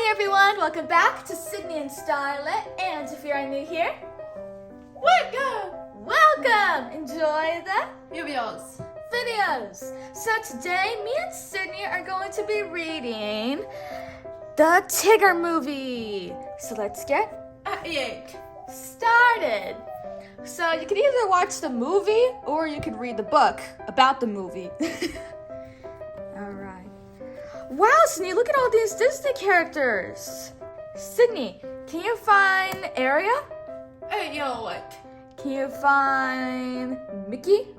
Hey everyone, welcome back to Sydney and Starlet. And if you're new here, welcome! Enjoy the videos. So today, me and Sydney are going to be reading the Tigger movie. So let's get started. So you can either watch the movie or you can read the book about the movie. Alright. Wow, Sydney, look at all these Disney characters. Sydney, can you find Ariel? Can you find Mickey?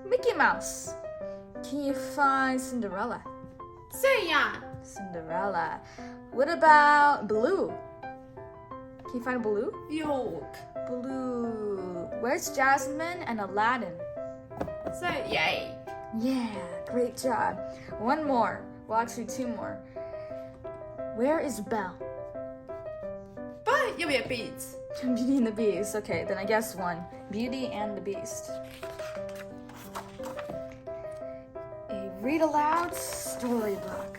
Mickey Mouse. Can you find Cinderella? Cinderella. What about Blue? Can you find Blue? Blue. Where's Jasmine and Aladdin? Yeah, great job. One more. Well, actually two more. Where is Belle? Beauty and the Beast. Okay, then I guess one. Beauty and the Beast. A Read-Aloud storybook.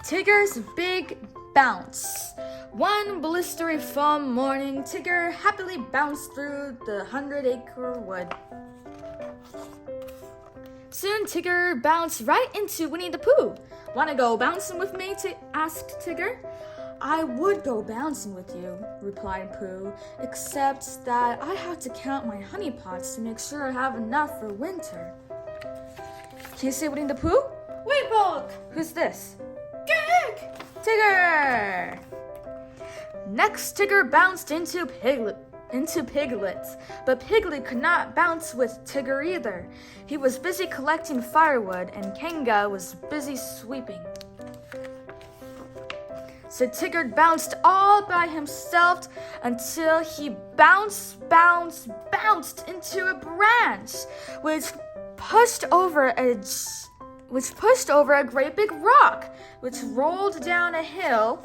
Tigger's Big Bounce. One blistery fall morning, Tigger happily bounced through the 100-acre wood. Soon Tigger bounced right into Winnie the Pooh. "Wanna go bouncing with me?" asked Tigger. "I would go bouncing with you," replied Pooh, "except that I have to count my honey pots to make sure I have enough for winter." Can you see Winnie the Pooh? Who's this? Tigger! Next, Tigger bounced into Piglet, but Piglet could not bounce with Tigger either. He was busy collecting firewood, and Kanga was busy sweeping. So Tigger bounced all by himself until he bounced into a branch, which pushed over a great big rock, which rolled down a hill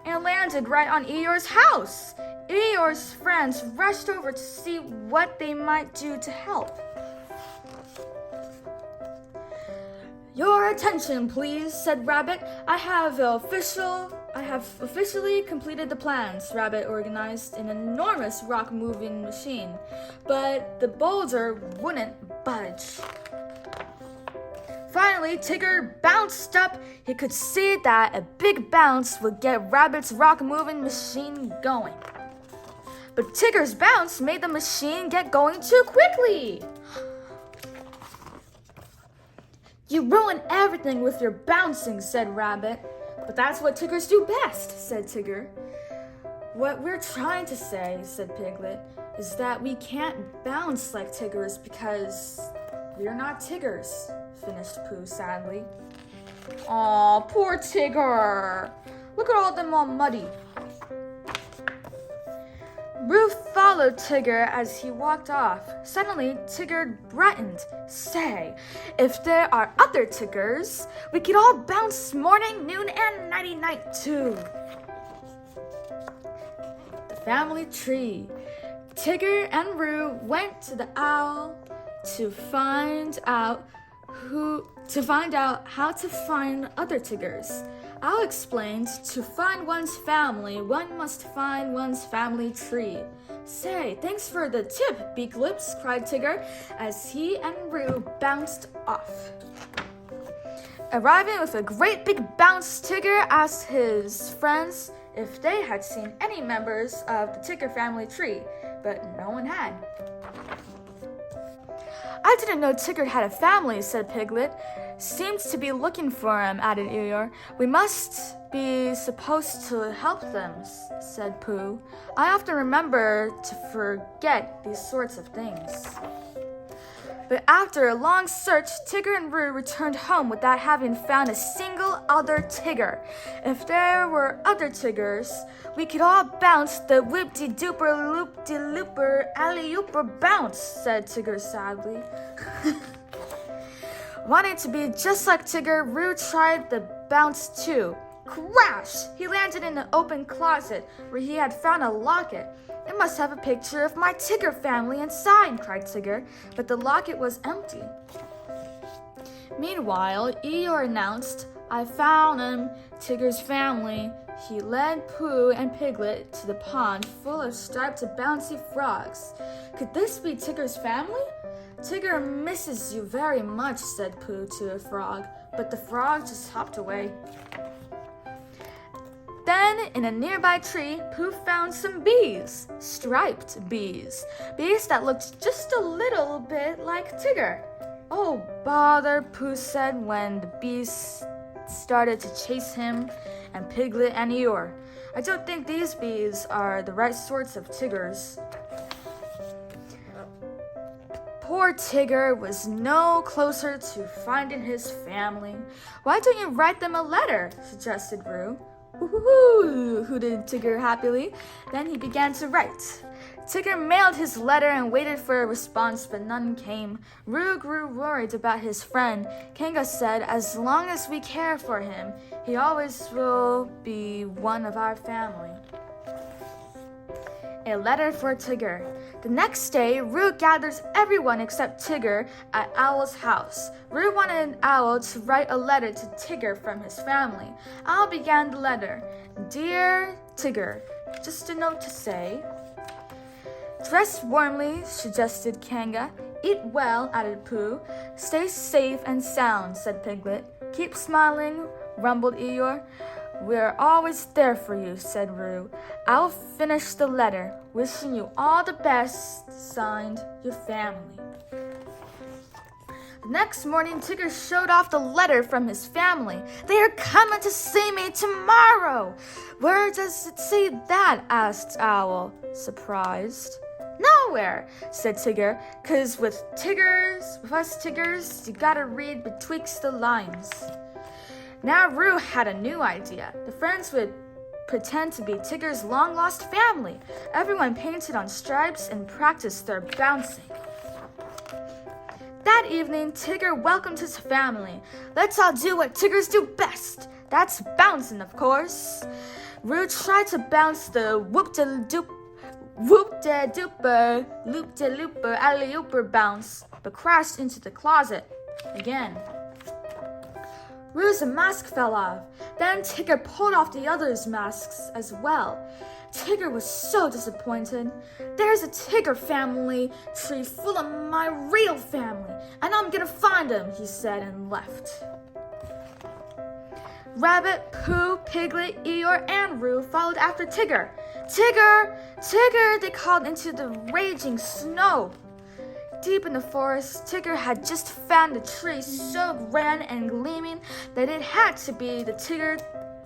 and landed right on Eeyore's house. Eeyore's friends rushed over to see what they might do to help. "Your attention, please," said Rabbit. I have officially completed the plans." Rabbit organized an enormous rock-moving machine, but the boulder wouldn't budge. Finally, Tigger bounced up. He could see that a big bounce would get Rabbit's rock-moving machine going. But Tigger's bounce made the machine get going too quickly. "You ruin everything with your bouncing," said Rabbit. "But that's what Tiggers do best," said Tigger. "What we're trying to say," said Piglet, "is that we can't bounce like Tiggers because we're not Tiggers," finished Pooh sadly. "Aw, poor Tigger. Look at all them all muddy." Roo followed Tigger as he walked off. Suddenly, Tigger brightened. "Say, if there are other Tiggers, we could all bounce morning, noon, and nighty-night too." The family tree. Tigger and Roo went to the owl to find out how to find other Tiggers. Owl explained, "To find one's family, one must find one's family tree." "Say, thanks for the tip, Beak Lips," cried Tigger as he and Roo bounced off. Arriving with a great big bounce, Tigger asked his friends if they had seen any members of the Tigger family tree, but no one had. "I didn't know Tigger had a family," said Piglet. "Seems to be looking for him," added Eeyore. "We must be supposed to help them," said Pooh. "I often remember to forget these sorts of things." But after a long search, Tigger and Roo returned home without having found a single other Tigger. "If there were other Tiggers, we could all bounce the whoop-de-dooper, loop-de-looper, alley-ooper bounce," said Tigger sadly. Wanting to be just like Tigger, Roo tried the bounce too. Crash! He landed in an open closet where he had found a locket. "It must have a picture of my Tigger family inside," cried Tigger, but the locket was empty. Meanwhile, Eeyore announced, "I found him, Tigger's family." He led Pooh and Piglet to the pond full of striped bouncy frogs. "Could this be Tigger's family?" "Tigger misses you very much," said Pooh to a frog, but the frog just hopped away. Then, in a nearby tree, Pooh found some bees, striped bees that looked just a little bit like Tigger. "Oh, bother," Pooh said when the bees started to chase him and Piglet and Eeyore. "I don't think these bees are the right sorts of Tiggers." Poor Tigger was no closer to finding his family. "Why don't you write them a letter?" suggested Roo. "Woo-hoo-hoo," hooted Tigger happily. Then he began to write. Tigger mailed his letter and waited for a response, but none came. Roo grew worried about his friend. Kanga said, "As long as we care for him, he always will be one of our family." A letter for Tigger. The next day, Roo gathers everyone except Tigger at Owl's house. Roo wanted Owl to write a letter to Tigger from his family. Owl began the letter. "Dear Tigger, just a note to say." "Dress warmly," suggested Kanga. "Eat well," added Pooh. "Stay safe and sound," said Piglet. "Keep smiling," rumbled Eeyore. "We're always there for you," said Roo. Owl finished the letter. "Wishing you all the best," signed, "Your family." The next morning, Tigger showed off the letter from his family. "They are coming to see me tomorrow." "Where does it say that?" asked Owl, surprised. "Nowhere," said Tigger, "'cause with us Tiggers, you gotta read betwixt the lines." Now Roo had a new idea. The friends would pretend to be Tigger's long-lost family. Everyone painted on stripes and practiced their bouncing. That evening, Tigger welcomed his family. "Let's all do what Tiggers do best. That's bouncing, of course." Roo tried to bounce the whoop-de-doop, whoop-de-dooper, loop-de-looper, alley-ooper bounce, but crashed into the closet again. Roo's mask fell off. Then Tigger pulled off the others' masks as well. Tigger was so disappointed. "There's a Tigger family tree full of my real family, and I'm gonna find them," he said and left. Rabbit, Pooh, Piglet, Eeyore, and Roo followed after Tigger. "Tigger! Tigger!" they called into the raging snow. Deep in the forest, Tigger had just found a tree so grand and gleaming that it had to be the Tigger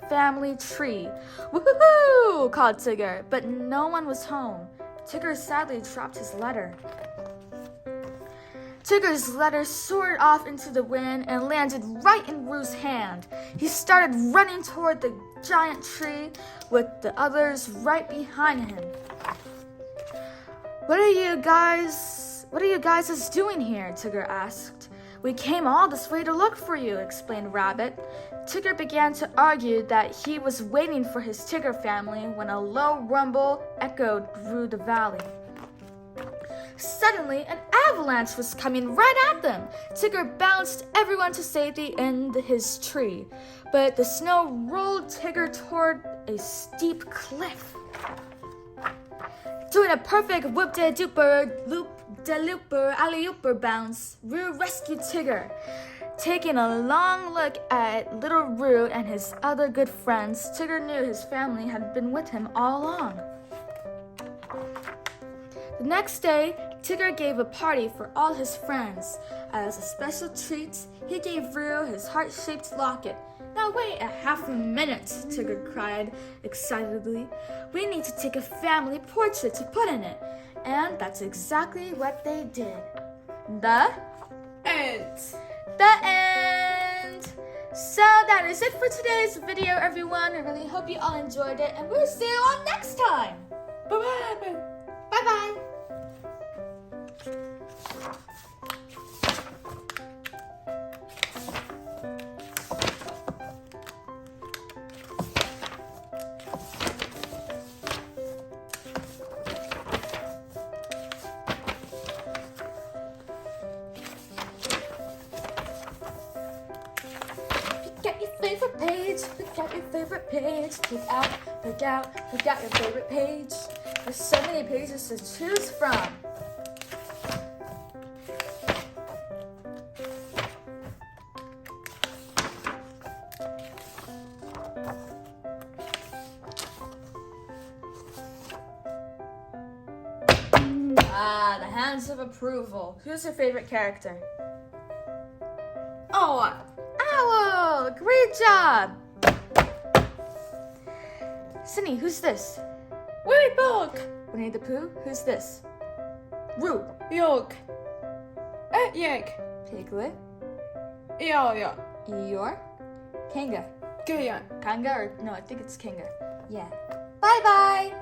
family tree. "Woohoo!" called Tigger, but no one was home. Tigger sadly dropped his letter. Tigger's letter soared off into the wind and landed right in Roo's hand. He started running toward the giant tree with the others right behind him. What are you guys doing here?" Tigger asked. "We came all this way to look for you," explained Rabbit. Tigger began to argue that he was waiting for his Tigger family when a low rumble echoed through the valley. Suddenly, an avalanche was coming right at them. Tigger bounced everyone to safety in his tree, but the snow rolled Tigger toward a steep cliff. Doing a perfect whoop-de-dooper, loop-de-looper, alley-ooper bounce, Roo rescued Tigger. Taking a long look at little Roo and his other good friends, Tigger knew his family had been with him all along. The next day, Tigger gave a party for all his friends. As a special treat, he gave Roo his heart-shaped locket. "Now wait a half a minute," Tigger cried excitedly. "We need to take a family portrait to put in it." And that's exactly what they did. The end. The end. So that is it for today's video, everyone. I really hope you all enjoyed it, and we'll see you all next time. Bye-bye. Bye-bye. favorite page. Pick out your favorite page. Pick out your favorite page. There's so many pages to choose from. The hands of approval. Who's your favorite character? Oh, Owl! Great job! Sydney, who's this? Willy Book. Winnie the Pooh? Who's this? Roo. York. Yek. Piglet. Ja. Eeyore. Kanga. Kujen. Kanga or no, I think it's Kanga. Yeah. Bye-bye!